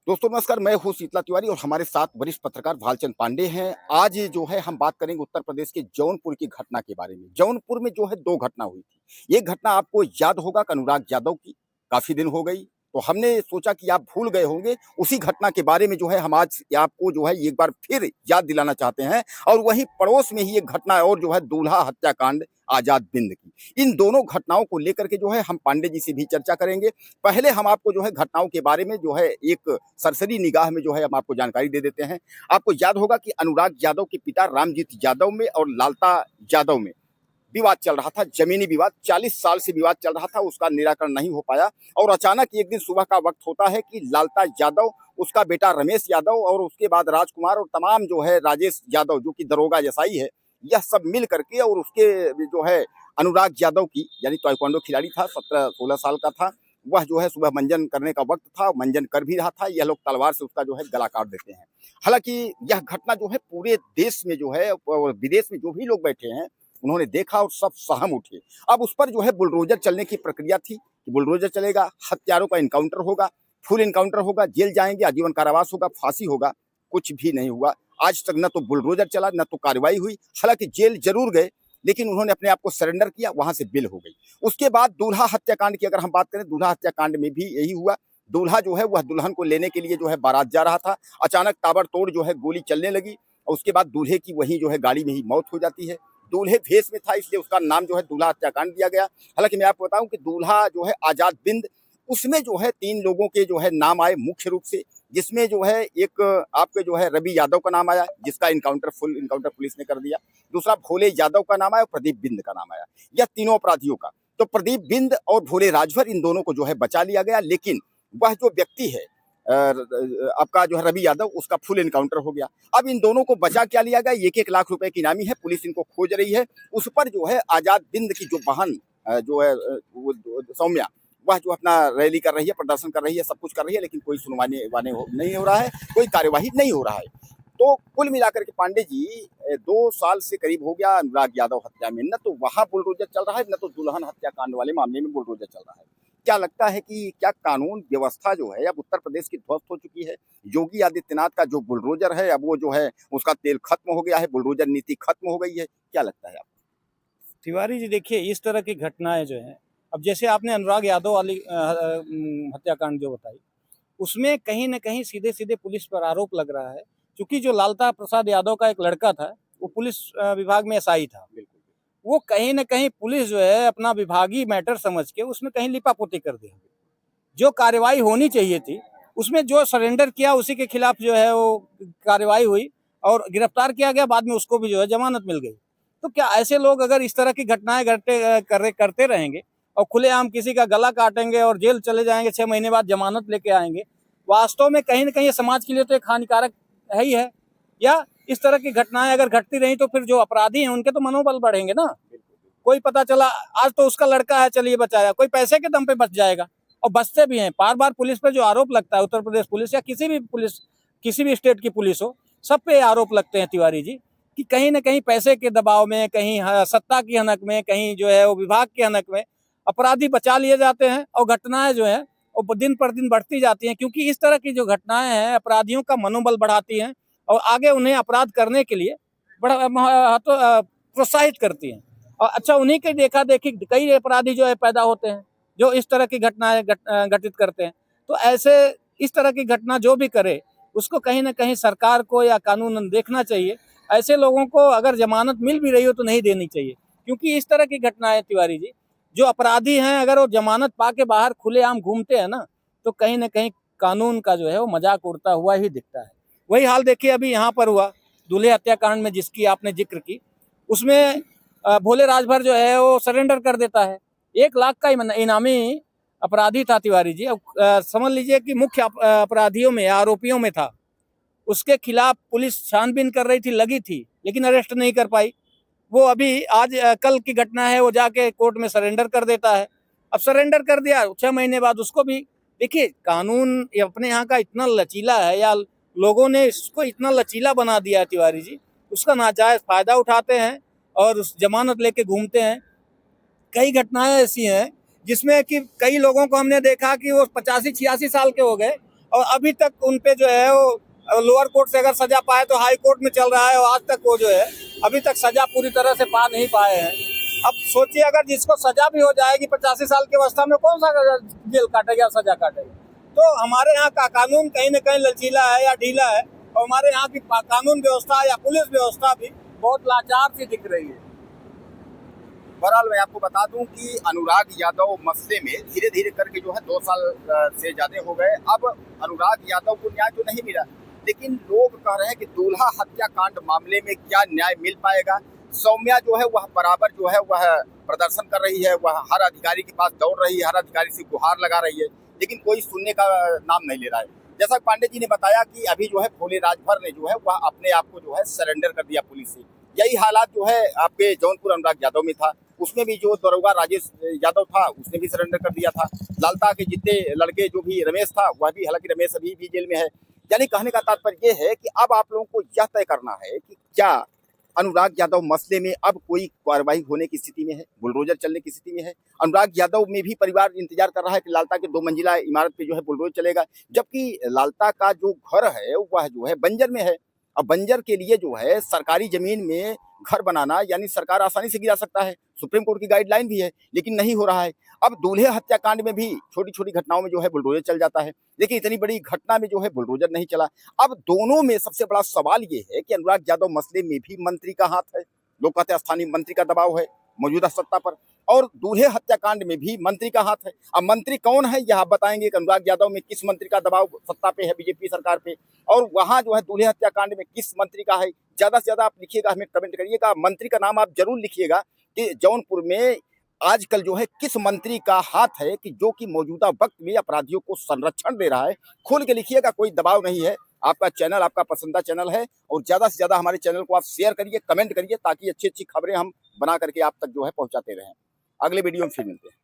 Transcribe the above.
दोस्तों नमस्कार, मैं हूँ शीतला तिवारी और हमारे साथ वरिष्ठ पत्रकार भालचंद पांडे हैं। आज जो है हम बात करेंगे उत्तर प्रदेश के जौनपुर की घटना के बारे में। जौनपुर में जो है 2 घटना हुई थी। एक घटना आपको याद होगा कि अनुराग यादव की, काफ़ी दिन हो गई, तो हमने सोचा कि आप भूल गए होंगे। उसी घटना के बारे में जो है हम आज आपको जो है एक बार फिर याद दिलाना चाहते हैं। और वहीं पड़ोस में ही एक घटना और जो है दूल्हा हत्याकांड आज़ाद बिंद की। इन दोनों घटनाओं को लेकर के जो है हम पांडे जी से भी चर्चा करेंगे। पहले हम आपको जो है घटनाओं के बारे में जो है एक सरसरी निगाह में जो है हम आपको जानकारी दे देते हैं। आपको याद होगा कि अनुराग यादव के पिता रामजीत यादव में और लालता यादव में विवाद चल रहा था, जमीनी विवाद। 40 साल से विवाद चल रहा था, उसका निराकरण नहीं हो पाया। और अचानक एक दिन सुबह का वक्त होता है कि लालता यादव, उसका बेटा रमेश यादव और उसके बाद राजकुमार और तमाम जो है राजेश यादव जो कि दरोगा जसाई है, यह सब मिल करके और उसके जो है अनुराग यादव की यानी ताइक्वांडो खिलाड़ी था, 17-16 साल का था। वह जो है सुबह मंजन करने का वक्त था, मंजन कर भी रहा था। यह लोग तलवार से उसका जो है गला काट देते हैं। हालांकि यह घटना जो है पूरे देश में जो है और विदेश में जो भी लोग बैठे हैं उन्होंने देखा और सब सहम उठे। अब उस पर जो है बुलडोजर चलने की प्रक्रिया थी कि बुलडोजर चलेगा, हत्यारों का इनकाउंटर होगा, फुल इनकाउंटर होगा, जेल जाएंगे, आजीवन कारावास होगा, फांसी होगा। कुछ भी नहीं हुआ। आज तक न तो बुलडोजर चला, न तो कार्रवाई हुई। हालांकि जेल जरूर गए, लेकिन उन्होंने अपने आप को सरेंडर किया, वहां से बिल हो गई। उसके बाद दूल्हा हत्याकांड की अगर हम बात करें, दूल्हा हत्याकांड में भी यही हुआ। दूल्हा जो है वह दुल्हन को लेने के लिए जो है बारात जा रहा था। अचानक ताबड़तोड़ जो है गोली चलने लगी और उसके बाद दूल्हे की वहीं जो है गाड़ी में ही मौत हो जाती है। दूल्हे भेष में था, इसलिए उसका नाम जो है दूल्हा हत्याकांड दिया गया। हालांकि मैं आपको बताऊं कि दूल्हा जो है आजाद बिंद, उसमें जो है 3 लोगों के जो है नाम आए मुख्य रूप से, जिसमें जो है एक आपके जो है रवि यादव का नाम आया, जिसका फुल इनकाउंटर पुलिस ने कर दिया। दूसरा भोले यादव का नाम आया और प्रदीप बिंद का नाम आया। यह तीनों अपराधियों का, तो प्रदीप बिंद और भोले राजभर, इन दोनों को जो है बचा लिया गया। लेकिन वह जो व्यक्ति है आपका जो है रवि यादव, उसका फुल इनकाउंटर हो गया। अब इन दोनों को बचा क्या लिया गया, 1-1 लाख रुपए की इनामी है, पुलिस इनको खोज रही है। उस पर जो है आजाद बिंद की जो बहन जो है सौम्या, वह जो अपना रैली कर रही है, प्रदर्शन कर रही है, सब कुछ कर रही है, लेकिन कोई सुनवाई नहीं हो रहा है, कोई कार्यवाही नहीं हो रहा है। तो कुल मिलाकर के पांडे जी 2 साल से करीब हो गया अनुराग यादव हत्या में, न तो वहां बुलडोजर चल रहा है, न तो दुल्हन हत्याकांड वाले मामले में बुलडोजर चल रहा है। क्या लगता है कि क्या कानून व्यवस्था जो है अब उत्तर प्रदेश की ध्वस्त हो चुकी है? योगी आदित्यनाथ का जो बुलडोजर है, अब वो जो है उसका तेल खत्म हो गया है, बुलडोजर नीति खत्म हो गई है। क्या लगता है आपको? तिवारी जी देखिए, इस तरह की घटनाएं जो हैं, अब जैसे आपने अनुराग यादव वाली हत्याकांड जो बताई, उसमें कहीं न कहीं सीधे-सीधे पुलिस पर आरोप लग रहा है। क्योंकि जो लालता प्रसाद यादव का एक लड़का था, वो पुलिस विभाग में एसआई था। बिल्कुल। वो कहीं न कहीं पुलिस जो है अपना विभागीय मैटर समझ के उसमें कहीं लिपापोती कर दी। जो कार्रवाई होनी चाहिए थी, उसमें जो सरेंडर किया उसी के खिलाफ जो है वो कार्रवाई हुई और गिरफ्तार किया गया। बाद में उसको भी जो है जमानत मिल गई। तो क्या ऐसे लोग अगर इस तरह की घटनाएं करते रहेंगे और खुलेआम किसी का गला काटेंगे और जेल चले जाएंगे, 6 महीने बाद जमानत लेके आएंगे, वास्तव में कहीं ना कहीं समाज के लिए तो एक हानिकारक है ही है। या इस तरह की घटनाएं अगर घटती रही तो फिर जो अपराधी हैं उनके तो मनोबल बढ़ेंगे ना। कोई पता चला आज तो उसका लड़का है, चलिए बचाया, कोई पैसे के दम पे बच जाएगा। और बचते भी हैं। बार बार पुलिस पे जो आरोप लगता है, उत्तर प्रदेश पुलिस या किसी भी स्टेट की पुलिस हो, सब पे आरोप लगते हैं तिवारी जी, कि कहीं ना कहीं पैसे के दबाव में, कहीं सत्ता की हनक में, कहीं जो है वो विभाग की हनक में अपराधी बचा लिए जाते हैं और घटनाएं जो है वो दिन पर दिन बढ़ती जाती हैं। क्योंकि इस तरह की जो घटनाएं हैं अपराधियों का मनोबल बढ़ाती हैं और आगे उन्हें अपराध करने के लिए बड़ा प्रोत्साहित करती हैं। और अच्छा, उन्हीं की देखा देखी कई अपराधी जो है पैदा होते हैं जो इस तरह की घटनाएं घटित करते हैं। तो ऐसे इस तरह की घटना जो भी करे, उसको कहीं ना कहीं सरकार को या कानूनन देखना चाहिए। ऐसे लोगों को अगर जमानत मिल भी रही हो तो नहीं देनी चाहिए। क्योंकि इस तरह की घटनाएं तिवारी जी, जो अपराधी हैं अगर वो जमानत पा के बाहर खुलेआम घूमते हैं ना, तो कहीं ना कहीं कानून का जो है वो मजाक उड़ता हुआ ही दिखता है। वही हाल देखिए अभी यहाँ पर हुआ दूल्हे हत्याकांड में, जिसकी आपने जिक्र की, उसमें भोले राजभर जो है वो सरेंडर कर देता है। 1 लाख का इनामी अपराधी था तिवारी जी। अब समझ लीजिए कि मुख्य अपराधियों में, आरोपियों में था। उसके खिलाफ पुलिस छानबीन कर रही थी, लगी थी, लेकिन अरेस्ट नहीं कर पाई। वो अभी आज कल की घटना है, वो जाके कोर्ट में सरेंडर कर देता है। अब सरेंडर कर दिया, 6 महीने बाद उसको भी देखिए, कानून अपने यहाँ का इतना लचीला है, या लोगों ने इसको इतना लचीला बना दिया है तिवारी जी, उसका नाजायज फायदा उठाते हैं और उस जमानत लेके घूमते हैं। कई घटनाएं ऐसी हैं जिसमें कि कई लोगों को हमने देखा कि वो 85-86 साल के हो गए और अभी तक उन पे जो है वो लोअर कोर्ट से अगर सजा पाए तो हाई कोर्ट में चल रहा है, और आज तक वो जो है अभी तक सजा पूरी तरह से पा नहीं पाए हैं। अब सोचिए, अगर जिसको सजा भी हो जाएगी 85 साल की अवस्था में, कौन सा जेल काटेगा, सजा काटेगा? तो हमारे यहाँ का कानून कहीं न कहीं लचीला है या ढीला है, और हमारे यहाँ की कानून व्यवस्था या पुलिस व्यवस्था भी बहुत लाचार सी दिख रही है। बहरहाल मैं आपको बता दूं कि अनुराग यादव मसले में धीरे धीरे करके जो है 2 साल से ज्यादा हो गए। अब अनुराग यादव को न्याय तो नहीं मिला, लेकिन लोग कह रहे हैं कि दूल्हा हत्याकांड मामले में क्या न्याय मिल पाएगा। सौम्या जो है वह बराबर जो है वह प्रदर्शन कर रही है, वह हर अधिकारी के पास दौड़ रही है, हर अधिकारी से गुहार लगा रही है, लेकिन कोई सुनने का नाम नहीं ले रहा है। जैसा पांडे जी ने बताया कि अभी जो है भोले राजभर ने जो है वह अपने आप को जो है सरेंडर कर दिया पुलिस से। यही हालात जो है आपके जौनपुर अनुराग यादव में था, उसमें भी जो दरोगा राजेश यादव था उसने भी सरेंडर कर दिया था। लालता के जितने लड़के जो भी रमेश था वह भी, हालांकि रमेश अभी भी जेल में है। यानी कहने का तात्पर्य ये है कि अब आप लोगों को यह तय करना है कि क्या अनुराग यादव मसले में अब कोई कार्रवाई होने की स्थिति में है, बुलडोजर चलने की स्थिति में है। अनुराग यादव में भी परिवार इंतजार कर रहा है कि लालता के 2 मंजिला इमारत पे जो है बुलडोजर चलेगा, जबकि लालता का जो घर है वह जो है बंजर में है। अब बंजर के लिए जो है सरकारी जमीन में घर बनाना यानी सरकार आसानी से गिरा सकता है, सुप्रीम कोर्ट की गाइडलाइन भी है, लेकिन नहीं हो रहा है। अब दूल्हे हत्याकांड में भी छोटी छोटी घटनाओं में जो है बुलडोजर चल जाता है, लेकिन इतनी बड़ी घटना में जो है बुलडोजर नहीं चला। अब दोनों में सबसे बड़ा सवाल ये है कि अनुराग यादव मसले में भी मंत्री का हाथ है। लोग कहते हैं स्थानीय मंत्री का दबाव है मौजूदा सत्ता पर, और दूल्हे हत्याकांड में भी मंत्री का हाथ है। अब मंत्री कौन है यह आप बताएंगे कि अनुराग यादव में किस मंत्री का दबाव सत्ता पे है, बीजेपी सरकार पे, और वहां जो है दूल्हे हत्याकांड में किस मंत्री का है। ज्यादा से ज्यादा आप लिखिएगा, हमें कमेंट करिएगा, मंत्री का नाम आप जरूर लिखिएगा कि जौनपुर में आजकल जो है किस मंत्री का हाथ है कि जो कि मौजूदा वक्त में अपराधियों को संरक्षण दे रहा है। खोल के लिखिएगा, कोई दबाव नहीं है। आपका चैनल आपका पसंदीदा चैनल है, और ज्यादा से ज्यादा हमारे चैनल को आप शेयर करिए, कमेंट करिए, ताकि अच्छी अच्छी खबरें हम बना करके आप तक जो है पहुंचाते रहें। अगले वीडियो में फिर मिलते हैं।